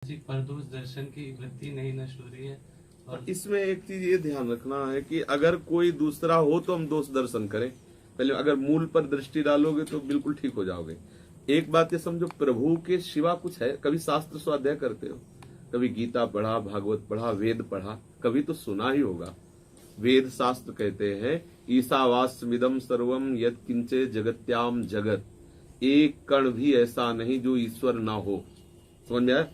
परदोष दर्शन की वृत्ति नहीं नष्ट हो रही है। और इसमें एक चीज ये ध्यान रखना है कि अगर कोई दूसरा हो तो हम दोष दर्शन करें। पहले अगर मूल पर दृष्टि डालोगे तो बिल्कुल ठीक हो जाओगे। एक बात ये समझो, प्रभु के सिवा कुछ है? कभी शास्त्र स्वाध्याय करते हो? कभी गीता पढ़ा, भागवत पढ़ा, वेद पढ़ा? कभी तो सुना ही होगा। वेद शास्त्र कहते हैं ईशावास्यमिदं सर्वम यत् किंचे जगत्याम जगत, एक कण भी ऐसा नहीं जो ईश्वर ना हो। समझ में आया?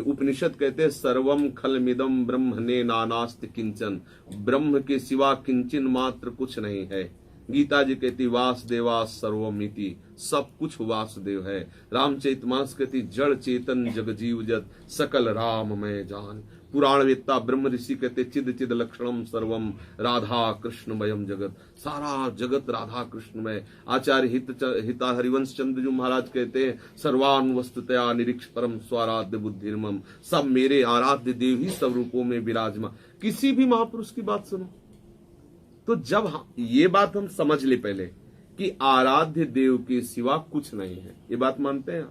उपनिषद कहते हैं सर्वम खलमिदम ब्रह्मणे नानास्ति किंचन, ब्रह्म के सिवा किंचन मात्र कुछ नहीं है। गीता जी कहती वासुदेवा सर्वमिति, सब कुछ वासुदेव है। रामचरितमानस कहती जड़ चेतन जग जीव जत, सकल राममय जान। पुराण वेत्ता ब्रह्म ऋषि कहते चिद चिद लक्षणम सर्वम राधा कृष्णमयम जगत, सारा जगत राधा कृष्णमय। आचार्य हिता हरिवंश चंद्र जी महाराज कहते हैं सर्वान वस्तुतया निरीक्ष परम स्वाराध्य बुद्धिर्मम, सब मेरे आराध्य देव ही सब रूपों में विराजमान। किसी भी महापुरुष की बात सुनो तो जब ये बात हम समझ ले पहले कि आराध्य देव के सिवा कुछ नहीं है, ये बात मानते हैं?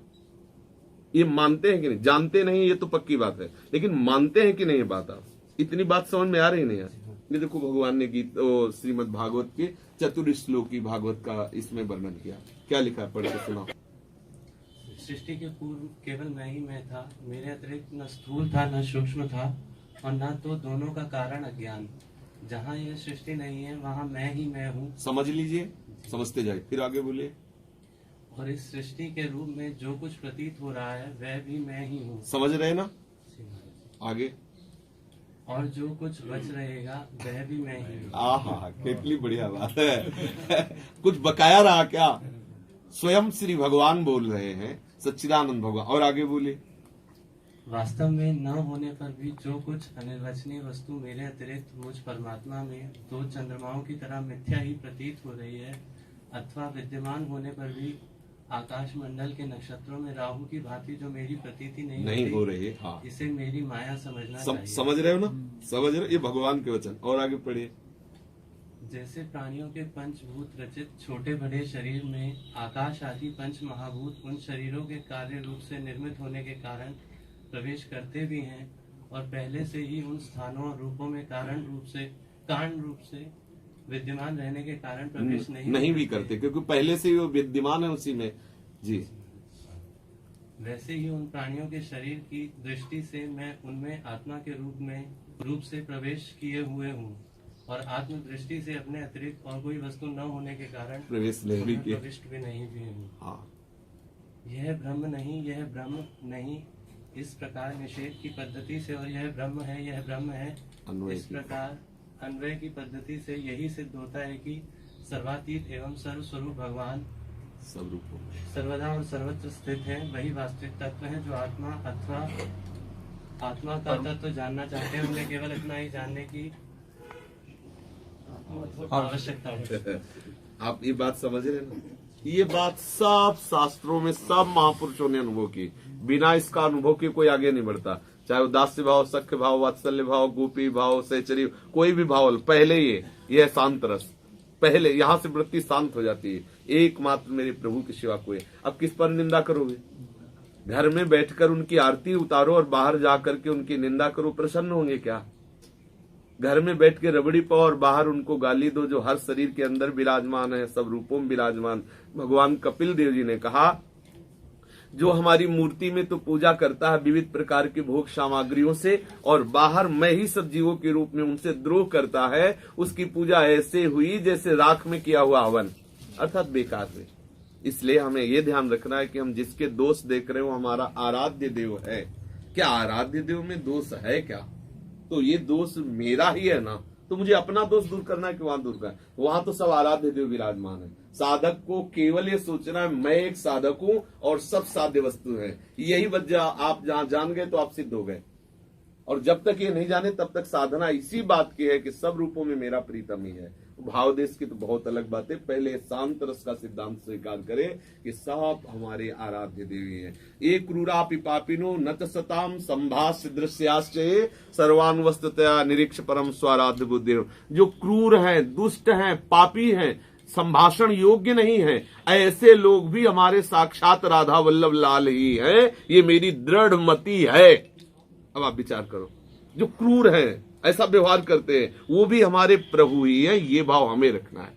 ये मानते हैं कि नहीं? जानते नहीं ये तो पक्की बात है, लेकिन मानते हैं कि नहीं? ये बात आप इतनी बात समझ में आ रही नहीं यार? ये देखो भगवान ने गीत श्रीमद् भागवत के चतुर्श्लोकी भागवत का इसमें वर्णन किया। क्या लिखा है, पढ़ के सुनाओ। सृष्टि के पूर्व केवल मैं ही मैं था, मेरे अतिरिक्त न स्थूल था न सूक्ष्म था, और न तो दोनों का कारण अज्ञान। जहाँ यह सृष्टि नहीं है वहाँ मैं ही मैं हूँ। समझ लीजिए, समझते जाए, फिर आगे बोलिए। और इस सृष्टि के रूप में जो कुछ प्रतीत हो रहा है वह भी मैं ही हूँ। समझ रहे ना? आगे। और जो कुछ बच रहेगा वह भी मैं ही हूँ। आहा, कितनी बढ़िया बात है। कुछ बकाया रहा क्या? स्वयं श्री भगवान बोल रहे हैं, सच्चिदानंद भगवान। और आगे बोले। वास्तव में न होने पर भी जो कुछ अनिर्वचनीय वस्तु मेरे अतिरिक्त मुझ परमात्मा में दो चंद्रमाओं की तरह मिथ्या ही प्रतीत हो रही है, अथवा विद्यमान होने पर भी आकाश मंडल के नक्षत्रों में राहु की भांति जो मेरी प्रतीति नहीं हो रही है, हाँ। इसे मेरी माया समझना चाहिए। समझ रहे हो ना? समझ रहे हो? ये भगवान के वचन। और आगे पढ़िए। जैसे प्राणियों के पंचभूत रचित छोटे बड़े शरीर में आकाश आदि पंच महाभूत उन शरीरों के कार्य रूप से निर्मित होने के कारण प्रवेश करते भी हैं, और पहले से ही उन स्थानों और रूपों में कारण रूप से विद्यमान रहने के कारण प्रवेश नहीं भी करते, क्योंकि पहले से ही वो विद्यमान है उसी में जी। वैसे ही उन प्राणियों के शरीर की दृष्टि से मैं उनमें आत्मा के रूप से प्रवेश किए हुए हूँ, और आत्म दृष्टि से अपने अतिरिक्त और कोई वस्तु न होने के कारण प्रविष्ट भी नहीं भी हूँ। हाँ। यह ब्रह्म नहीं, यह ब्रह्म नहीं, इस प्रकार निषेध की पद्धति से, और यह ब्रह्म है, यह ब्रह्म है, इस प्रकार अन्वय की पद्धति से यही सिद्ध होता है कि सर्वातीत एवं सर्वस्वरूप भगवान सब रूपों में सर्वदा और सर्वत्र स्थित है। वही वास्तविक तत्व है जो आत्मा अथवा आत्मा का तत्व जानना चाहते हैं। उन्हें केवल इतना ही जानने की आवश्यकता है। आप ये बात समझ रहे ना? ये बात सब शास्त्रों में सब महापुरुषों ने अनुभव की। बिना इसका अनुभव के कोई आगे नहीं बढ़ता। चाहे उदास्य भाव, सख्य भाव, वात्सल्य भाव, गोपी भाव, सहचरी, कोई भी भाव, पहले ये शांत रस, पहले यहाँ से वृत्ति शांत हो जाती है। एकमात्र मेरे प्रभु के सिवा कोई। अब किस पर निंदा करोगे? घर में बैठकर उनकी आरती उतारो और बाहर जाकर के उनकी निंदा करो, प्रसन्न होंगे क्या? घर में बैठ के रबड़ी पाओ और बाहर उनको गाली दो जो हर शरीर के अंदर विराजमान है, सब रूपों में विराजमान। भगवान कपिल देव जी ने कहा जो हमारी मूर्ति में तो पूजा करता है विविध प्रकार की भोग सामग्रियों से, और बाहर मैं ही सब जीवों के रूप में उनसे द्रोह करता है, उसकी पूजा ऐसे हुई जैसे राख में किया हुआ हवन, अर्थात बेकार हुई। इसलिए हमें ये ध्यान रखना है कि हम जिसके दोष देख रहे हो हमारा आराध्य देव है। क्या आराध्य देव में दोष है क्या? तो ये दोष मेरा ही है ना, तो मुझे अपना दोष दूर करना है कि वहां दूर करना? वहां तो सब आराध्य देव विराजमान है। साधक को केवल ये सोचना है मैं एक साधक हूं और सब साध्य वस्तु है। यही वजह आप जहां जान गए तो आप सिद्ध हो गए। और जब तक ये नहीं जाने तब तक साधना इसी बात की है कि सब रूपों में मेरा प्रीतम ही है। भाव देश की तो बहुत अलग बात है। पहले शांत रस का सिद्धांत स्वीकार करें कि सब हमारे आराध्य देवी हैं। एक क्रूरापि पापिनो नत सताम संभाष्य दृश्याश्चये सर्वान वस्तुतया निरीक्ष परम स्वाराध्य बुद्धि। जो क्रूर हैं, दुष्ट हैं, पापी हैं, संभाषण योग्य नहीं है, ऐसे लोग भी हमारे साक्षात राधा वल्लभ लाल ही हैं, ये मेरी दृढ़ मति है। अब आप विचार करो, जो क्रूर हैं, ऐसा व्यवहार करते हैं, वो भी हमारे प्रभु ही हैं, ये भाव हमें रखना है।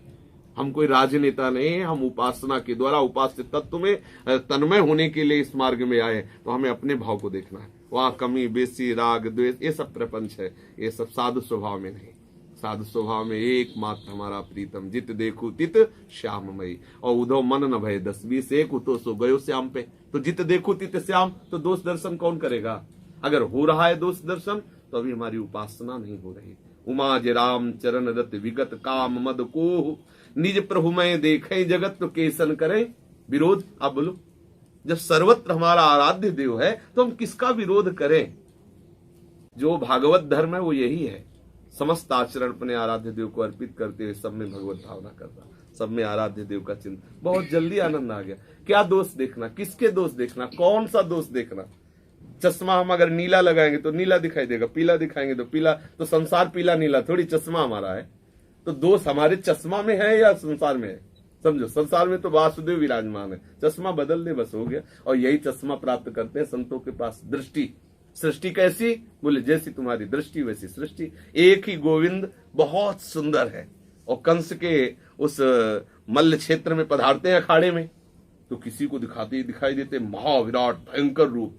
हम कोई राजनेता नहीं है, हम उपासना के द्वारा उपास्य तत्व में तन्मय होने के लिए इस मार्ग में आए, तो हमें अपने भाव को देखना है। वहां कमी बेसी राग द्वेष ये सब प्रपंच है, ये सब साधु स्वभाव में नहीं। साधु स्वभाव में एकमात्र हमारा प्रीतम, जित देखू तित श्याममयी, और उधो मन न भय 10-20 एक तो सो गयो श्याम पे। तो जित देखू तित श्याम, तो दोष दर्शन कौन करेगा? अगर हो रहा है दोष दर्शन तो अभी हमारी उपासना नहीं हो रही। उमा ज राम चरण रत विगत काम मद को, निज प्रभु में देखे जगत तो केसन करे विरोध। आप बोलो, जब सर्वत्र हमारा आराध्य देव है तो हम किसका विरोध करें? जो भागवत धर्म है वो यही है, समस्त आचरण अपने आराध्य देव को अर्पित करते हुए सब में भगवत भावना करना, सब में आराध्य देव का चिंतन। बहुत जल्दी आनंद आ गया। क्या दोष देखना, किसके दोष देखना, कौन सा दोष देखना? चश्मा हम अगर नीला लगाएंगे तो नीला दिखाई देगा, पीला दिखाएंगे तो पीला, तो संसार पीला नीला थोड़ी, चश्मा हमारा है। तो दोष हमारे चश्मा में है या संसार में है? समझो, संसार में तो वासुदेव विराजमान है, चश्मा बदल दे बस हो गया। और यही चश्मा प्राप्त करते हैं संतों के पास, दृष्टि। सृष्टि कैसी? बोले जैसी तुम्हारी दृष्टि वैसी सृष्टि। एक ही गोविंद बहुत सुंदर है, और कंस के उस मल्ल क्षेत्र में पधारते हैं अखाड़े में, तो किसी को दिखाई देते महाविराट भयंकर रूप,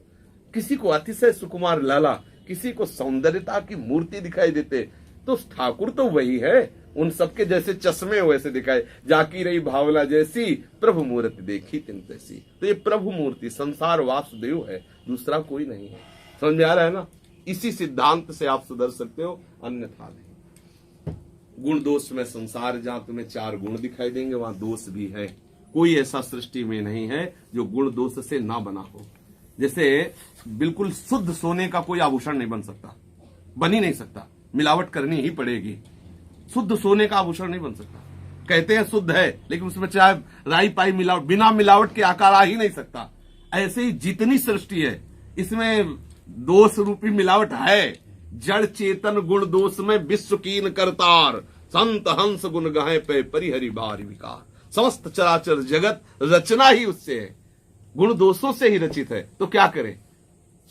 किसी को अतिशय सुकुमार लाला, किसी को सौंदर्यता की मूर्ति दिखाई देते। तो ठाकुर तो वही है, उन सबके जैसे चश्मे वैसे दिखाए, जाकी रही भावना जैसी, प्रभु मूर्ति देखी तिन तैसी। तो ये प्रभु मूर्ति संसार वासुदेव है, दूसरा कोई नहीं है। समझ में आ रहा है ना? इसी सिद्धांत से आप सुधर सकते हो, अन्यथा नहीं। गुण दोष में संसार, जहां तुम्हें 4 गुण दिखाई देंगे वहां दोष भी है। कोई ऐसा सृष्टि में नहीं है जो गुण दोष से ना बना हो। जैसे बिल्कुल शुद्ध सोने का कोई आभूषण नहीं बन सकता, बन ही नहीं सकता, मिलावट करनी ही पड़ेगी। शुद्ध सोने का आभूषण नहीं बन सकता। कहते हैं शुद्ध है, लेकिन उसमें चाहे राई पाई मिलावट, बिना मिलावट के आकार आ ही नहीं सकता। ऐसे ही जितनी सृष्टि है इसमें दोष रूपी मिलावट है। जड़ चेतन गुण दोष में विश्व कीन करतार, संत हंस गुण गाहे पे परिहरि बार विकार। समस्त चराचर जगत रचना ही उससे है, गुण दोषों से ही रचित है। तो क्या करें?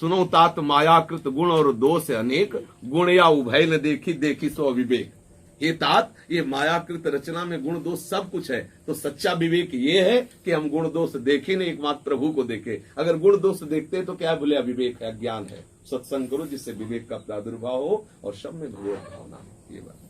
सुनो तात मायाकृत गुण और दोष अनेक, गुण या उभय न देखी देखी सो विवेक। ये तात, ये मायाकृत रचना में गुण दोष सब कुछ है। तो सच्चा विवेक ये है कि हम गुण दोष देखें नहीं, एकमात्र प्रभु को देखे। अगर गुण दोष देखते तो क्या बोले? अविवेक है, ज्ञान है। सत्संग करो जिससे विवेक का प्रादुर्भाव हो और सब में भगवत भावना हो। ये बात